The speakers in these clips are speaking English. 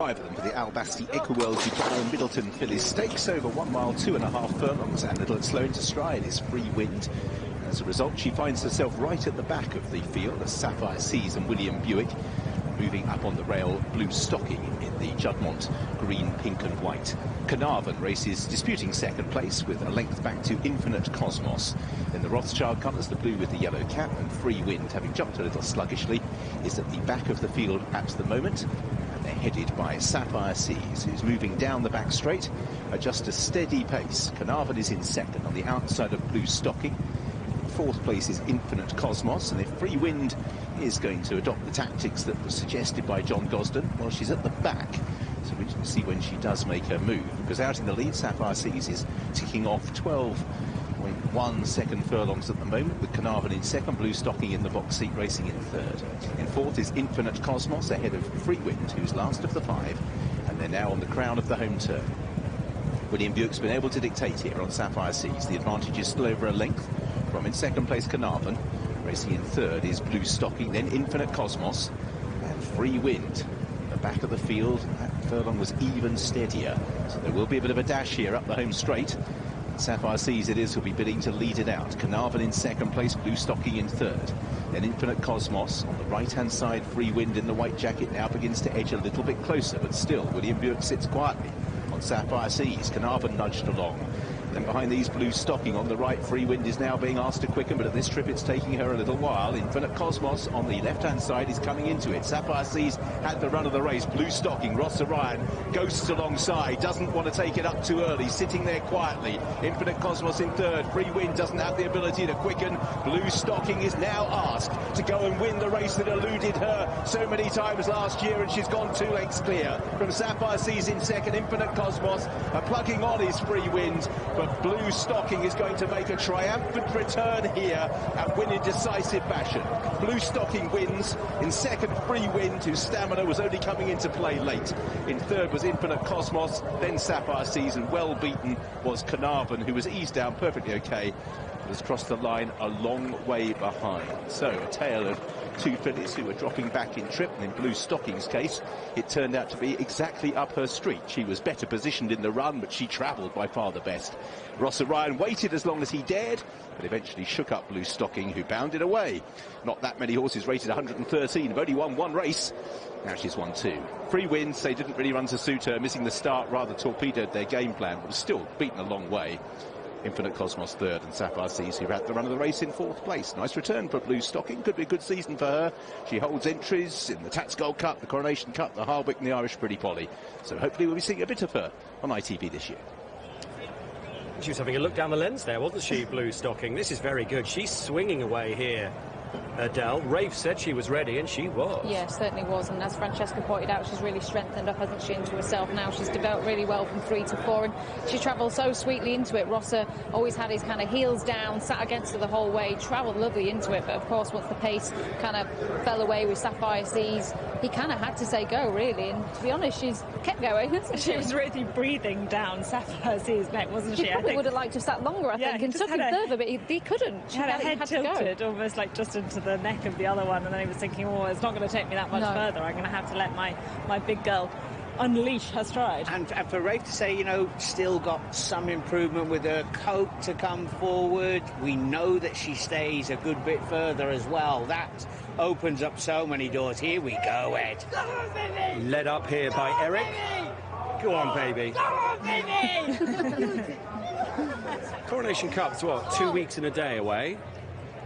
5 of them for the Albasti Equiworld Dubai Middleton Phillies Stakes over 1 mile, 2.5 furlongs, and Little and Slow into stride is Free Wind. As a result, she finds herself right at the back of the field as Sapphire Seas and William Buick moving up on the rail, Blue Stocking in the Juddmonte green, pink and white. Carnarvon races disputing second place with a length back to Infinite Cosmos. In the Rothschild colours, the blue with the yellow cap, and Free Wind, having jumped a little sluggishly, is at the back of the field at the moment. And they're headed by Sapphire Seas, who's moving down the back straight at just a steady pace. Carnarvon is in second on the outside of Blue Stocking. Fourth place is Infinite Cosmos, and if Free Wind is going to adopt the tactics that were suggested by John Gosden, well, she's at the back. So we can see when she does make her move, because out in the lead, Sapphire Seas is ticking off 12.1 second furlongs at the moment, with Carnarvon in second, Blue Stocking in the box seat racing in third. In fourth is Infinite Cosmos ahead of Free Wind, who's last of the 5, and they're now on the crown of the home turn. William Buick's been able to dictate here on Sapphire Seas. The advantage is still over a length from in second place Carnarvon. Racing in third is Blue Stocking, then Infinite Cosmos and Free Wind. The back of the field, that furlong was even steadier, so there will be a bit of a dash here up the home straight. Sapphire Seas it is who'll be bidding to lead it out. Carnarvon in second place, Blue Stocking in third. Then Infinite Cosmos on the right-hand side. Free Wind in the white jacket now begins to edge a little bit closer, but still William Buick sits quietly on Sapphire Seas. Carnarvon nudged along. Then behind these, Blue Stocking on the right. Free Wind is now being asked to quicken, but at this trip it's taking her a little while. Infinite Cosmos on the left-hand side is coming into it. Sapphire Seas had the run of the race. Blue Stocking, Rossa ghosts alongside, doesn't want to take it up too early, sitting there quietly. Infinite Cosmos in third. Free Wind doesn't have the ability to quicken. Blue Stocking is now asked to go and win the race that eluded her so many times last year, and she's gone 2 lengths clear. From Sapphire Seas in second, Infinite Cosmos. Plugging on is Free Wind. But Blue Stocking is going to make a triumphant return here and win in decisive fashion. Blue Stocking wins. In second, Free Wind, whose stamina was only coming into play late. In third was Infinite Cosmos, then Sapphire Seas, and well beaten was Carnarvon, who was eased down perfectly okay, but has crossed the line a long way behind. So a tale of 2 fillies who were dropping back in trip, and in Blue Stocking's case, it turned out to be exactly up her street. She was better positioned in the run, but she travelled by far the best. Rossa waited as long as he dared, but eventually shook up Blue Stocking, who bounded away. Not that many horses rated 113, have only won 1 race. Now she's won 2. Free Wind, they didn't really run to suit her, missing the start rather torpedoed their game plan, but was still beaten a long way. Infinite Cosmos third, and Sapphire Seas, who had the run of the race, in 4th place. Nice return for Blue Stocking. Could be a good season for her. She holds entries in the Tats Gold Cup, the Coronation Cup, the Hardwick and the Irish Pretty Polly. So hopefully we'll be seeing a bit of her on ITV this year. She was having a look down the lens there, wasn't she, Blue Stocking? This is very good. She's swinging away here. Adele. Rafe said she was ready, and she was. Yeah, certainly was, and as Francesca pointed out, she's really strengthened up, hasn't she, into herself now. She's developed really well from 3 to 4, and she travelled so sweetly into it. Rossa always had his kind of heels down, sat against her the whole way, travelled lovely into it, but of course once the pace kind of fell away with Sapphire Seas, he kind of had to say go, really, and to be honest, she's kept going, hasn't she? She was really breathing down Sapphire Seas' neck, wasn't she? She probably would have liked to have sat longer, I think, and took him further, but he couldn't. She had her head tilted, almost like just into the neck of the other one, and then he was thinking, oh, it's not going to take me that much further. I'm going to have to let my big girl unleash her stride. And for Rafe to say, you know, still got some improvement with her coat to come forward. We know that she stays a good bit further as well. That opens up so many doors. Here we go, Ed. Led up here by Eric. Go on, baby. Coronation Cup's what, 2 weeks and a day away?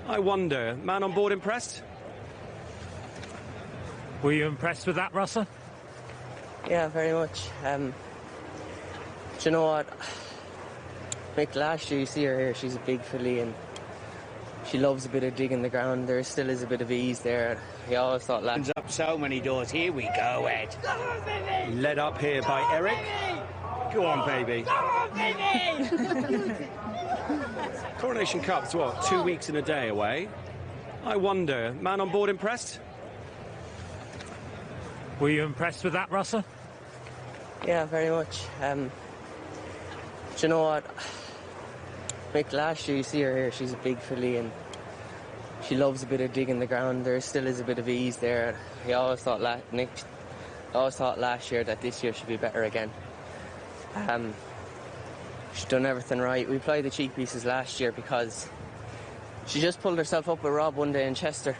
I wonder, man on board impressed? Were you impressed with that, Rossa? Yeah, very much. Do you know what? Like last year, you see her here, she's a big filly and she loves a bit of digging the ground. There still is a bit of ease there. I always thought opens up so many doors. Here we go, Ed. Led up here by Eric. Go on, baby. Coronation Cup's what, 2 weeks and a day away? I wonder, man on board impressed? Were you impressed with that, Rossa? Yeah, very much. Do you know what? Like last year, you see her here, she's a big filly and she loves a bit of digging the ground. There still is a bit of ease there. I always thought always thought last year that this year should be better again. She's done everything right. We played the cheek pieces last year because she just pulled herself up with Rob one day in Chester.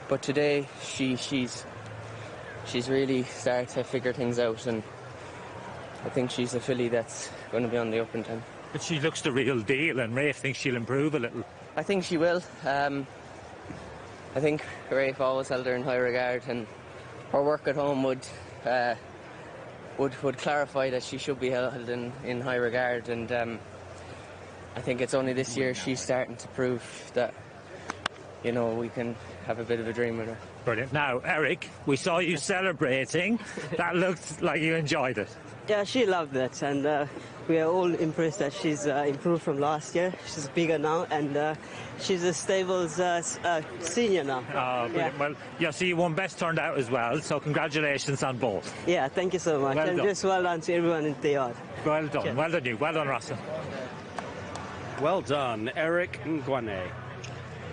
But today she's really started to figure things out, and I think she's a filly that's going to be on the up and down. But she looks the real deal, and Rafe thinks she'll improve a little. I think she will. I think Rafe always held her in high regard, and her work at home would clarify that she should be held in high regard. And I think it's only this year she's starting to prove that, you know, we can have a bit of a dream with her. Brilliant. Now, Eric, we saw you celebrating. That looked like you enjoyed it. Yeah, she loved it, and we are all impressed that she's improved from last year. She's bigger now, and she's a stables senior now. Oh, brilliant. Yeah. Well, yeah, so you won Best Turned Out as well, so congratulations on both. Yeah, thank you so much, Well and done. just well done to everyone in the yard. Well done. Cheers. Well done you. Well done, Rossa. Well done, Eric Ngwane.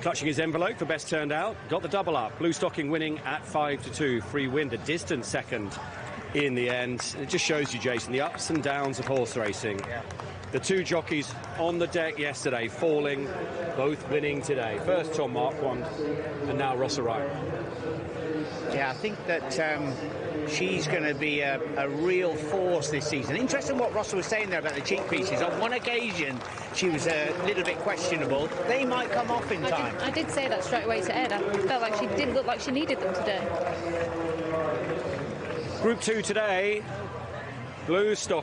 Clutching his envelope for Best Turned Out. Got the double up. Blue Stocking winning at 5-2. Free Wind, a distant second in the end. It just shows you, Jason, the ups and downs of horse racing. The two jockeys on the deck yesterday, falling, both winning today. First Tom Marquand, and now Rossa Ryan. Yeah, I think that she's going to be a real force this season. Interesting what Rossa was saying there about the cheek pieces. On one occasion, she was a little bit questionable. They might come off in time. I did say that straight away to Ed. I felt like she didn't look like she needed them today. Group 2 today, Blue Stock.